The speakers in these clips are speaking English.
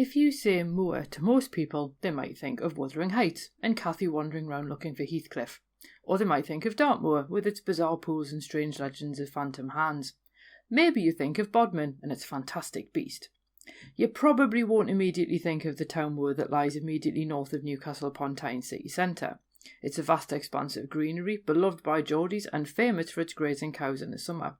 If you say moor to most people, they might think of Wuthering Heights and Cathy wandering round looking for Heathcliff. Or they might think of Dartmoor with its bizarre pools and strange legends of phantom hands. Maybe you think of Bodmin and its fantastic beast. You probably won't immediately think of the Town Moor that lies immediately north of Newcastle upon Tyne city centre. It's a vast expanse of greenery, beloved by Geordies and famous for its grazing cows in the summer.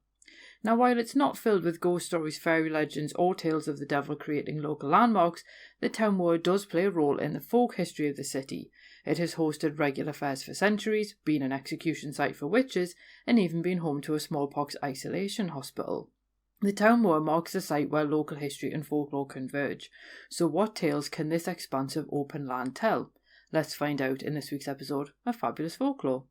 Now, while it's not filled with ghost stories, fairy legends or tales of the devil creating local landmarks, the Town Moor does play a role in the folk history of the city. It has hosted regular fairs for centuries, been an execution site for witches, and even been home to a smallpox isolation hospital. The Town Moor marks a site where local history and folklore converge. So what tales can this expanse of open land tell? Let's find out in this week's episode of Fabulous Folklore.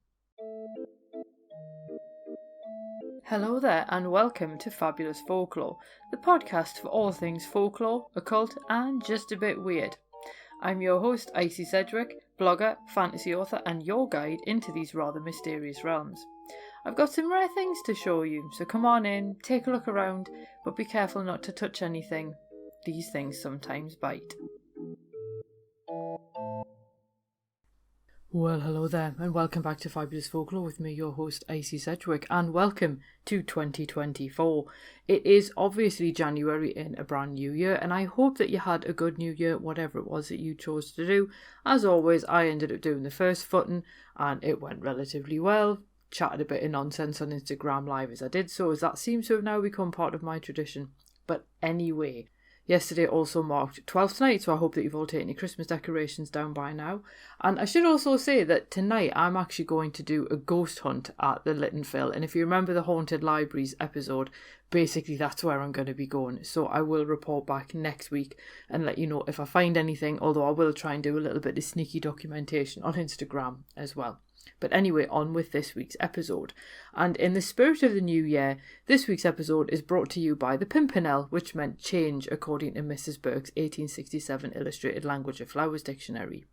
Hello there and welcome to Fabulous Folklore, the podcast for all things folklore, occult and just a bit weird. I'm your host Icy Sedgwick, blogger, fantasy author and your guide into these rather mysterious realms. I've got some rare things to show you, so come on in, take a look around, but be careful not to touch anything. These things sometimes bite. Well, hello there, and welcome back to Fabulous Folklore with me, your host, Icy Sedgwick, and welcome to 2024. It is obviously January in a brand new year, and I hope that you had a good new year, whatever it was that you chose to do. As always, I ended up doing the first footing, and it went relatively well. Chatted a bit of nonsense on Instagram Live as I did so, as that seems to have now become part of my tradition. But anyway, yesterday also marked 12th night, so I hope that you've all taken your Christmas decorations down by now. And I should also say that tonight I'm actually going to do a ghost hunt at the Lytton Phil. And if you remember the Haunted Libraries episode, basically that's where I'm going to be going. So I will report back next week and let you know if I find anything, although I will try and do a little bit of sneaky documentation on Instagram as well. But anyway, on with this week's episode. And in the spirit of the new year, this week's episode is brought to you by the Pimpernel, which meant change according to Mrs. Burke's 1867 Illustrated Language of Flowers Dictionary.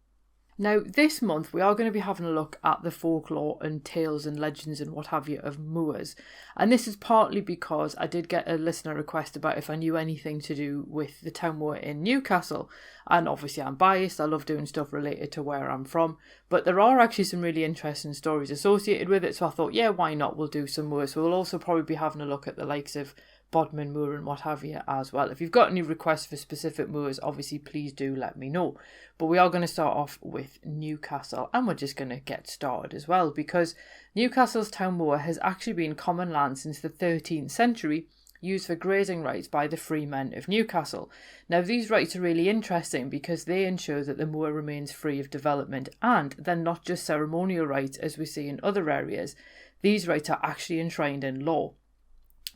Now, this month we are going to be having a look at the folklore and tales and legends and what have you of moors. And this is partly because I did get a listener request about if I knew anything to do with the Town Moor in Newcastle. And obviously I'm biased, I love doing stuff related to where I'm from. But there are actually some really interesting stories associated with it, so I thought, yeah, why not, we'll do some moors. So we'll also probably be having a look at the likes of Bodmin Moor and what have you as well. If you've got any requests for specific moors, obviously please do let me know. But we are going to start off with Newcastle, and we're just going to get started as well, because Newcastle's Town Moor has actually been common land since the 13th century, used for grazing rights by the freemen of Newcastle. Now, these rights are really interesting because they ensure that the moor remains free of development, and they're not just ceremonial rights as we see in other areas. These rights are actually enshrined in law.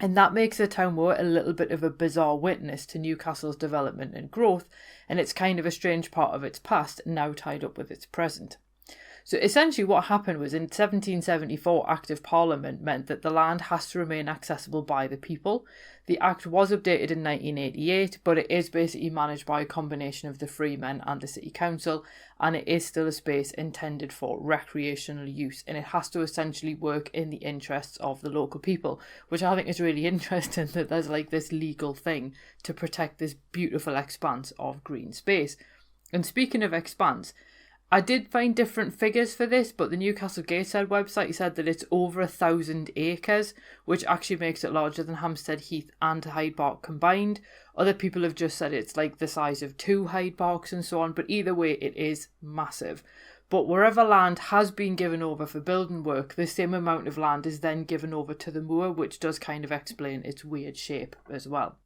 And that makes the Town Moor a little bit of a bizarre witness to Newcastle's development and growth, and it's kind of a strange part of its past now tied up with its present. So essentially what happened was in 1774 Act of Parliament meant that the land has to remain accessible by the people. The Act was updated in 1988, but it is basically managed by a combination of the freemen and the City Council, and it is still a space intended for recreational use, and it has to essentially work in the interests of the local people, which I think is really interesting that there's like this legal thing to protect this beautiful expanse of green space. And speaking of expanse, I did find different figures for this, but the Newcastle Gateshead website said that it's over 1,000 acres, which actually makes it larger than Hampstead Heath and Hyde Park combined. Other people have just said it's like the size of 2 Hyde Parks and so on, but either way it is massive. But wherever land has been given over for building work, the same amount of land is then given over to the moor, which does kind of explain its weird shape as well.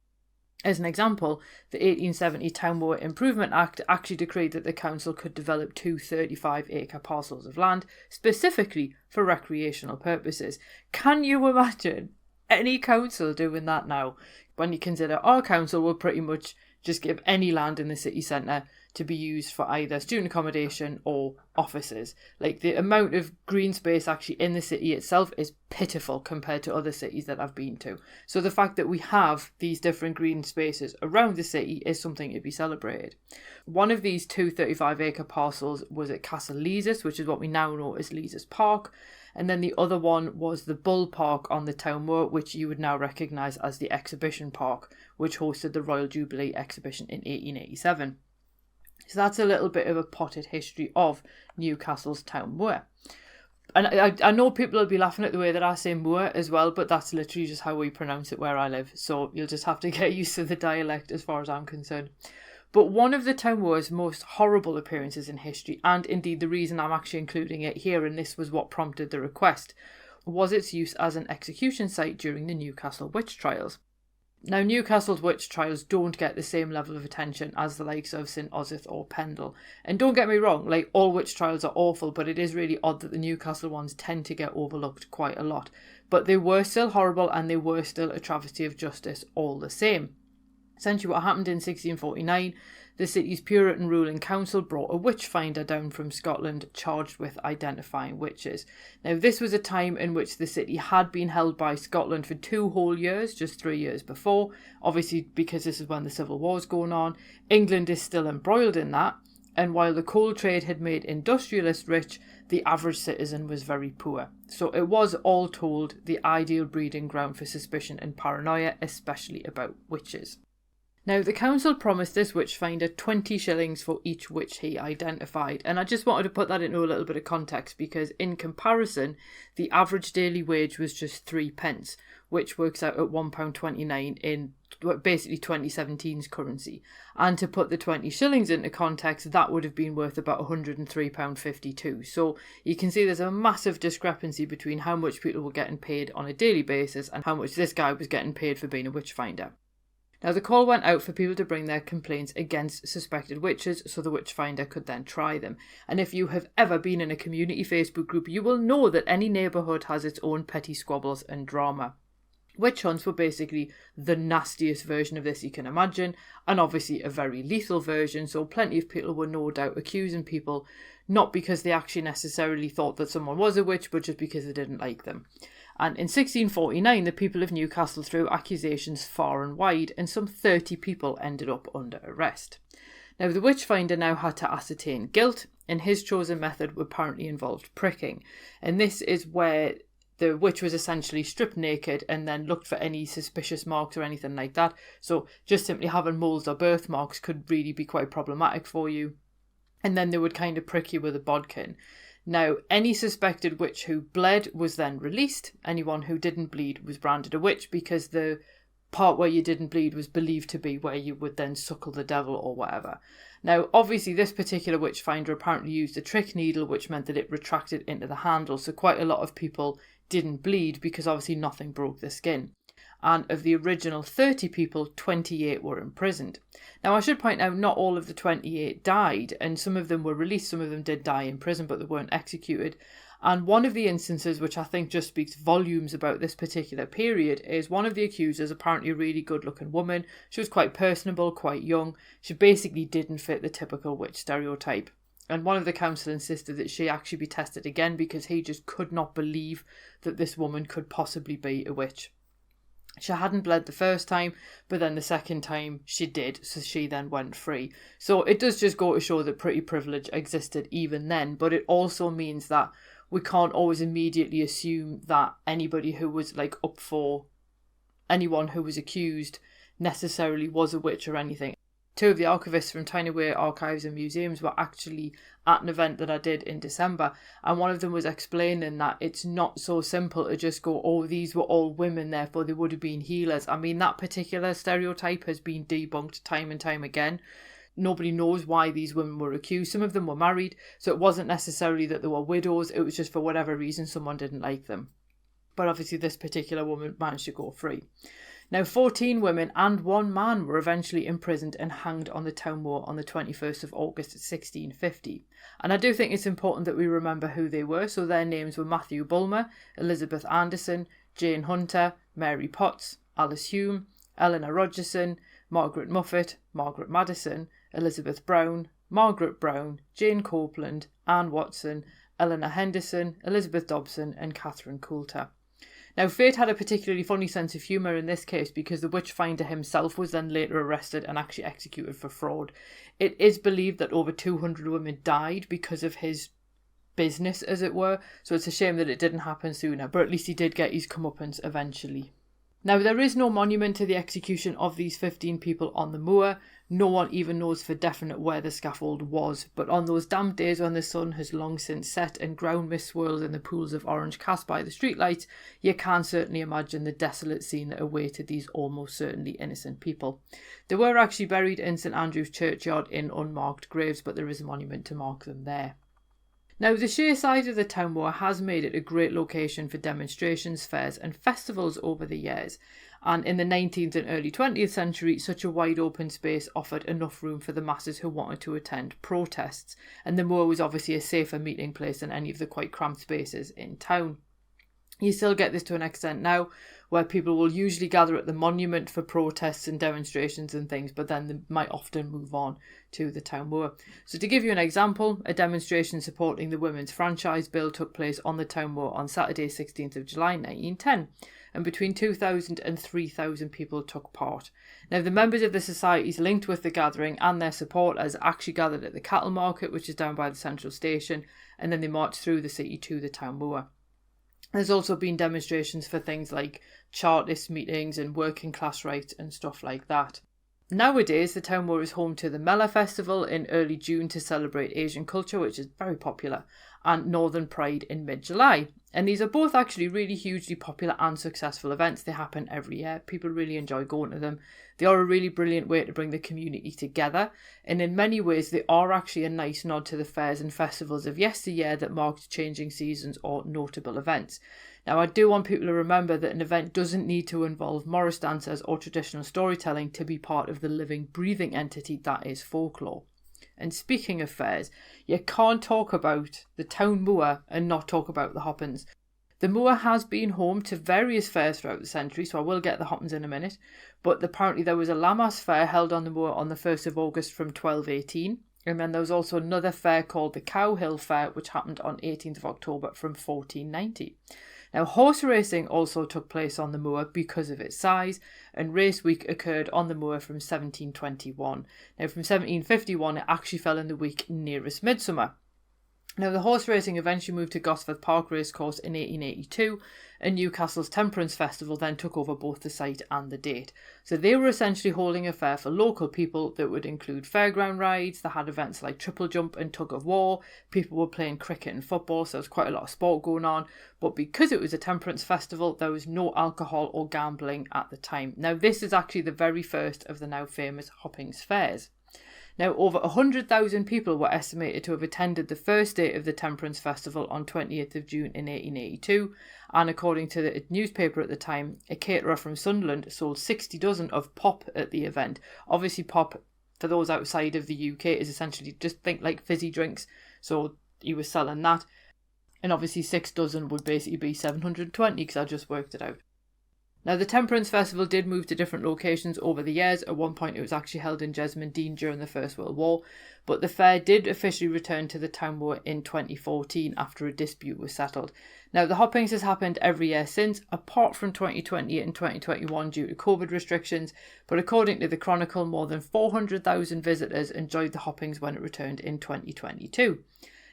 As an example, the 1870 Town Moor Improvement Act actually decreed that the council could develop 2 35-acre parcels of land specifically for recreational purposes. Can you imagine any council doing that now? When you consider our council will pretty much just give any land in the city centre to be used for either student accommodation or offices. Like, the amount of green space actually in the city itself is pitiful compared to other cities that I've been to. So the fact that we have these different green spaces around the city is something to be celebrated. One of these 2 35-acre parcels was at Castle Leazes, which is what we now know as Leazes Park. And then the other one was the Bull Park on the Town Moor, which you would now recognise as the Exhibition Park, which hosted the Royal Jubilee exhibition in 1887. So that's a little bit of a potted history of Newcastle's Town Moor. And I know people will be laughing at the way that I say moor as well, but that's literally just how we pronounce it where I live. So you'll just have to get used to the dialect as far as I'm concerned. But one of the Town Moor's most horrible appearances in history, and indeed the reason I'm actually including it here, and this was what prompted the request, was its use as an execution site during the Newcastle witch trials. Now, Newcastle's witch trials don't get the same level of attention as the likes of St Osyth or Pendle. And don't get me wrong, like, all witch trials are awful, but it is really odd that the Newcastle ones tend to get overlooked quite a lot. But they were still horrible, and they were still a travesty of justice all the same. Essentially what happened in 1649, the city's Puritan ruling council brought a witch finder down from Scotland charged with identifying witches. Now, this was a time in which the city had been held by Scotland for 2 whole years, just 3 years before. Obviously, because this is when the Civil War is going on, England is still embroiled in that. And while the coal trade had made industrialists rich, the average citizen was very poor. So it was, all told, the ideal breeding ground for suspicion and paranoia, especially about witches. Now, the council promised this witchfinder 20 shillings for each witch he identified, and I just wanted to put that into a little bit of context because in comparison, the average daily wage was just 3p, which works out at £1.29 in basically 2017's currency. And to put the 20 shillings into context, that would have been worth about £103.52. So you can see there's a massive discrepancy between how much people were getting paid on a daily basis and how much this guy was getting paid for being a witchfinder. Now, the call went out for people to bring their complaints against suspected witches so the witchfinder could then try them. And if you have ever been in a community Facebook group, you will know that any neighbourhood has its own petty squabbles and drama. Witch hunts were basically the nastiest version of this you can imagine, and obviously a very lethal version, so plenty of people were no doubt accusing people, not because they actually necessarily thought that someone was a witch, but just because they didn't like them. And in 1649, the people of Newcastle threw accusations far and wide, and some 30 people ended up under arrest. Now, the witchfinder now had to ascertain guilt, and his chosen method apparently involved pricking. And this is where the witch was essentially stripped naked and then looked for any suspicious marks or anything like that. So just simply having moles or birthmarks could really be quite problematic for you. And then they would kind of prick you with a bodkin. Now, any suspected witch who bled was then released. Anyone who didn't bleed was branded a witch because the part where you didn't bleed was believed to be where you would then suckle the devil or whatever. Now, obviously, this particular witchfinder apparently used a trick needle, which meant that it retracted into the handle. So quite a lot of people didn't bleed because obviously nothing broke the skin. And of the original 30 people, 28 were imprisoned. Now, I should point out, not all of the 28 died, and some of them were released, some of them did die in prison, but they weren't executed. And one of the instances, which I think just speaks volumes about this particular period, is one of the accusers, apparently a really good-looking woman. She was quite personable, quite young. She basically didn't fit the typical witch stereotype. And one of the council insisted that she actually be tested again because he just could not believe that this woman could possibly be a witch. She hadn't bled the first time, but then the second time she did, so she then went free. So it does just go to show that pretty privilege existed even then, but it also means that we can't always immediately assume that anybody who was like up for anyone who was accused necessarily was a witch or anything. 2 of the archivists from Tyne Archives and Museums were actually at an event that I did in December, and one of them was explaining that it's not so simple to just go, oh, these were all women, therefore they would have been healers. I mean, that particular stereotype has been debunked time and time again. Nobody knows why these women were accused. Some of them were married, so it wasn't necessarily that they were widows, it was just for whatever reason someone didn't like them. But obviously this particular woman managed to go free. Now, 14 women and 1 man were eventually imprisoned and hanged on the Town Moor on the 21st of August 1650. And I do think it's important that we remember who they were. So their names were Matthew Bulmer, Elizabeth Anderson, Jane Hunter, Mary Potts, Alice Hume, Eleanor Rogerson, Margaret Muffet, Margaret Madison, Elizabeth Brown, Margaret Brown, Jane Copeland, Anne Watson, Eleanor Henderson, Elizabeth Dobson and Catherine Coulter. Now, fate had a particularly funny sense of humour in this case because the witchfinder himself was then later arrested and actually executed for fraud. It is believed that over 200 women died because of his business, as it were. So it's a shame that it didn't happen sooner, but at least he did get his comeuppance eventually. Now, there is no monument to the execution of these 15 people on the moor. No one even knows for definite where the scaffold was, but on those damp days when the sun has long since set and ground mist swirls in the pools of orange cast by the streetlights, you can certainly imagine the desolate scene that awaited these almost certainly innocent people. They were actually buried in St Andrew's churchyard in unmarked graves, but there is a monument to mark them there. Now, the sheer size of the Town Moor has made it a great location for demonstrations, fairs and festivals over the years, and in the 19th and early 20th century, such a wide open space offered enough room for the masses who wanted to attend protests, and the moor was obviously a safer meeting place than any of the quite cramped spaces in town. You still get this to an extent now, where people will usually gather at the monument for protests and demonstrations and things, but then they might often move on to the Town Moor. So to give you an example, a demonstration supporting the Women's Franchise Bill took place on the Town Moor on Saturday 16th of July 1910, and between 2,000 and 3,000 people took part. Now, the members of the societies linked with the gathering and their supporters actually gathered at the cattle market, which is down by the central station, and then they marched through the city to the Town Moor. There's also been demonstrations for things like Chartist meetings and working class rights and stuff like that. Nowadays, the Town Moor is home to the Mela Festival in early June to celebrate Asian culture, which is very popular, and Northern Pride in mid-July. And these are both actually really hugely popular and successful events. They happen every year. People really enjoy going to them. They are a really brilliant way to bring the community together. And in many ways, they are actually a nice nod to the fairs and festivals of yesteryear that marked changing seasons or notable events. Now, I do want people to remember that an event doesn't need to involve Morris dancers or traditional storytelling to be part of the living, breathing entity that is folklore. And speaking of fairs, you can't talk about the Town Moor and not talk about the Hoppings. The moor has been home to various fairs throughout the century, so I will get the Hoppings in a minute, but apparently there was a Lammas fair held on the moor on the 1st of August from 1218, and then there was also another fair called the Cow Hill Fair, which happened on 18th of October from 1490. Now, horse racing also took place on the moor because of its size, and race week occurred on the moor from 1721. Now, from 1751, it actually fell in the week nearest midsummer. Now, the horse racing eventually moved to Gosforth Park Racecourse in 1882, and Newcastle's Temperance Festival then took over both the site and the date. So they were essentially holding a fair for local people that would include fairground rides. They had events like triple jump and tug of war. People were playing cricket and football, so there was quite a lot of sport going on. But because it was a Temperance Festival, there was no alcohol or gambling at the time. Now, this is actually the very first of the now famous Hoppings fairs. Now, over 100,000 people were estimated to have attended the first day of the Temperance Festival on 28th of June in 1882, and according to the newspaper at the time, a caterer from Sunderland sold 60 dozen of pop at the event. Obviously, pop, for those outside of the UK, is essentially just think like fizzy drinks, so he was selling that. And obviously 6 dozen would basically be 720 because I just worked it out. Now, the Temperance Festival did move to different locations over the years. At one point, it was actually held in Jesmond Dean during the First World War, but the fair did officially return to the Town Moor in 2014 after a dispute was settled. Now, the Hoppings has happened every year since, apart from 2020 and 2021 due to COVID restrictions, but according to the Chronicle, more than 400,000 visitors enjoyed the Hoppings when it returned in 2022.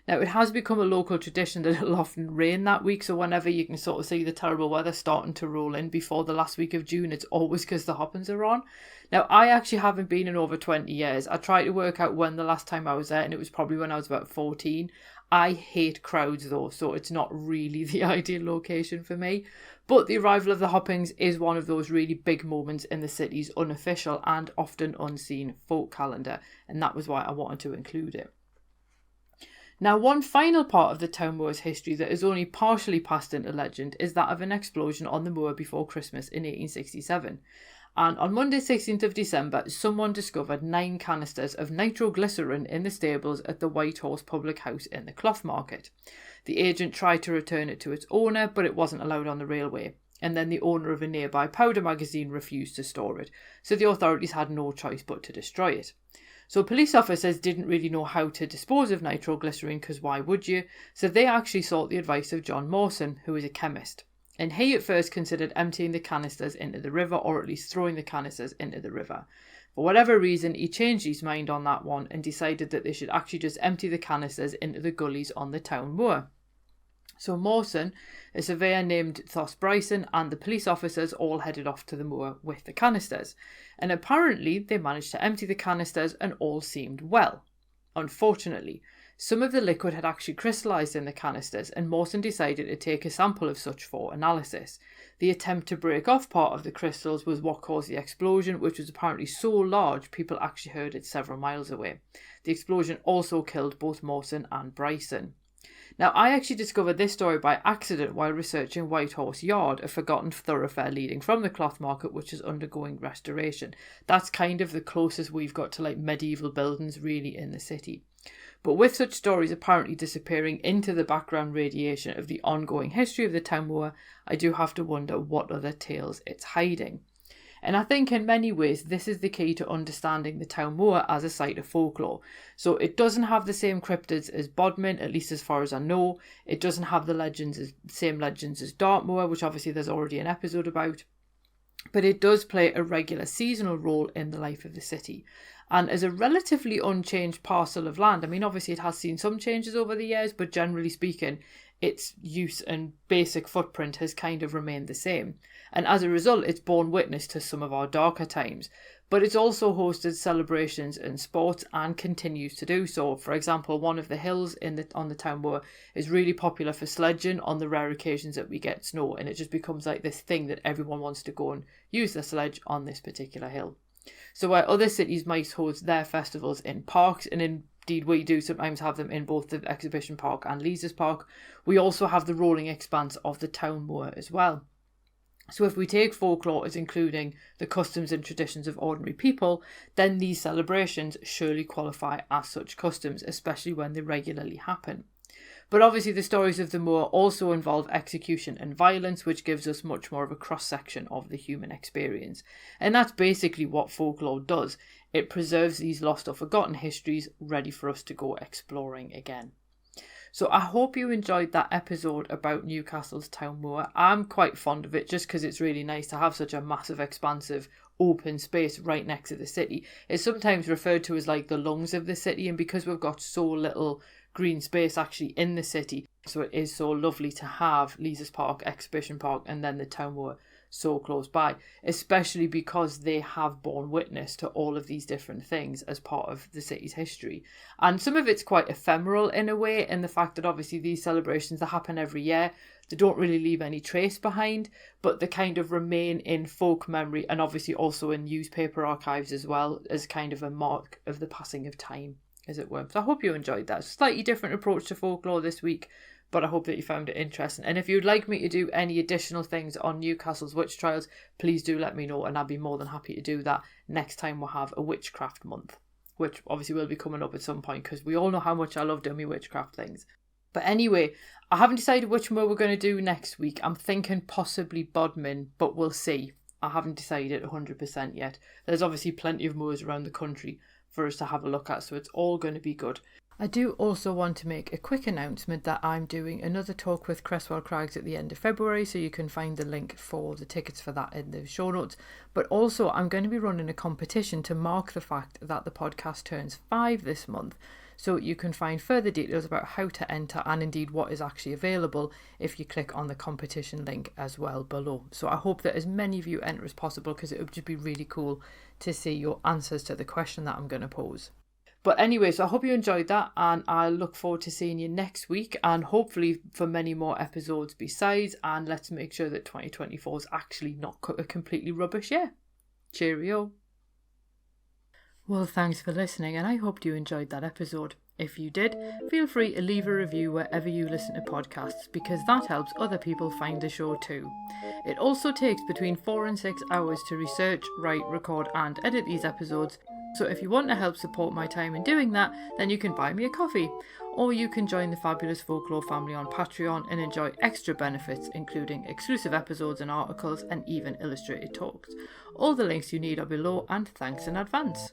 Now, it has become a local tradition that it'll often rain that week, so whenever you can sort of see the terrible weather starting to roll in before the last week of June, it's always because the Hoppings are on. Now, I actually haven't been in over 20 years. I tried to work out when the last time I was there, and it was probably when I was about 14. I hate crowds though, so it's not really the ideal location for me. But the arrival of the Hoppings is one of those really big moments in the city's unofficial and often unseen folk calendar, and that was why I wanted to include it. Now, one final part of the Town Moor's history that is only partially passed into legend is that of an explosion on the moor before Christmas in 1867. And on Monday 16th of December, someone discovered 9 canisters of nitroglycerin in the stables at the White Horse Public House in the Clough Market. The agent tried to return it to its owner, but it wasn't allowed on the railway. And then the owner of a nearby powder magazine refused to store it, so the authorities had no choice but to destroy it. So police officers didn't really know how to dispose of nitroglycerin, because why would you? So they actually sought the advice of John Mawson, who was a chemist. And he at first considered emptying the canisters into the river, or at least throwing the canisters into the river. For whatever reason, he changed his mind on that one and decided that they should actually just empty the canisters into the gullies on the Town Moor. So Mawson, a surveyor named Thos Bryson, and the police officers all headed off to the moor with the canisters. And apparently they managed to empty the canisters and all seemed well. Unfortunately, some of the liquid had actually crystallised in the canisters, and Mawson decided to take a sample of such for analysis. The attempt to break off part of the crystals was what caused the explosion, which was apparently so large people actually heard it several miles away. The explosion also killed both Mawson and Bryson. Now, I actually discovered this story by accident while researching White Horse Yard, a forgotten thoroughfare leading from the cloth market which is undergoing restoration. That's kind of the closest we've got to like medieval buildings really in the city. But with such stories apparently disappearing into the background radiation of the ongoing history of the Town Moor, I do have to wonder what other tales it's hiding. And I think in many ways this is the key to understanding the Town Moor as a site of folklore. So it doesn't have the same cryptids as Bodmin, at least as far as I know. It doesn't have the same legends as Dartmoor, which obviously there's already an episode about. But it does play a regular seasonal role in the life of the city. And as a relatively unchanged parcel of land, I mean, obviously it has seen some changes over the years, but generally speaking, its use and basic footprint has kind of remained the same. And as a result, it's borne witness to some of our darker times. But it's also hosted celebrations and sports and continues to do so. For example, one of the hills on the Town Moor is really popular for sledging on the rare occasions that we get snow. And it just becomes like this thing that everyone wants to go and use their sledge on this particular hill. So where other cities might host their festivals in parks, and indeed we do sometimes have them in both the Exhibition Park and Leazes Park, we also have the rolling expanse of the Town Moor as well. So if we take folklore as including the customs and traditions of ordinary people, then these celebrations surely qualify as such customs, especially when they regularly happen. But obviously the stories of the moor also involve execution and violence, which gives us much more of a cross-section of the human experience. And that's basically what folklore does. It preserves these lost or forgotten histories, ready for us to go exploring again. So I hope you enjoyed that episode about Newcastle's Town Moor. I'm quite fond of it just because it's really nice to have such a massive, expansive, open space right next to the city. It's sometimes referred to as like the lungs of the city, and because we've got so little green space actually in the city, so it is so lovely to have Leazes Park, Exhibition Park, and then the Town Moor so close by, especially because they have borne witness to all of these different things as part of the city's history. And some of it's quite ephemeral in a way, in the fact that obviously these celebrations that happen every year, they don't really leave any trace behind, but they kind of remain in folk memory and obviously also in newspaper archives as well, as kind of a mark of the passing of time, as it were. So I hope you enjoyed that. Slightly different approach to folklore this week, but I hope that you found it interesting. And if you'd like me to do any additional things on Newcastle's witch trials, please do let me know, and I'll be more than happy to do that next time we'll have a witchcraft month, which obviously will be coming up at some point, because we all know how much I love doing my witchcraft things. But anyway, I haven't decided which moor we're going to do next week. I'm thinking possibly Bodmin, but we'll see. I haven't decided 100% yet. There's obviously plenty of moors around the country for us to have a look at, so it's all going to be good. I do also want to make a quick announcement that I'm doing another talk with Cresswell Crags at the end of February, so you can find the link for the tickets for that in the show notes. But also I'm going to be running a competition to mark the fact that the podcast turns 5 this month. So you can find further details about how to enter and indeed what is actually available if you click on the competition link as well below. So I hope that as many of you enter as possible, because it would just be really cool to see your answers to the question that I'm going to pose. But anyway, so I hope you enjoyed that, and I look forward to seeing you next week, and hopefully for many more episodes besides, and let's make sure that 2024 is actually not a completely rubbish year. Cheerio. Well, thanks for listening, and I hope you enjoyed that episode. If you did, feel free to leave a review wherever you listen to podcasts, because that helps other people find the show too. It also takes between 4 and 6 hours to research, write, record and edit these episodes, so if you want to help support my time in doing that, then you can buy me a coffee, or you can join the Fabulous Folklore family on Patreon and enjoy extra benefits, including exclusive episodes and articles and even illustrated talks. All the links you need are below, and thanks in advance.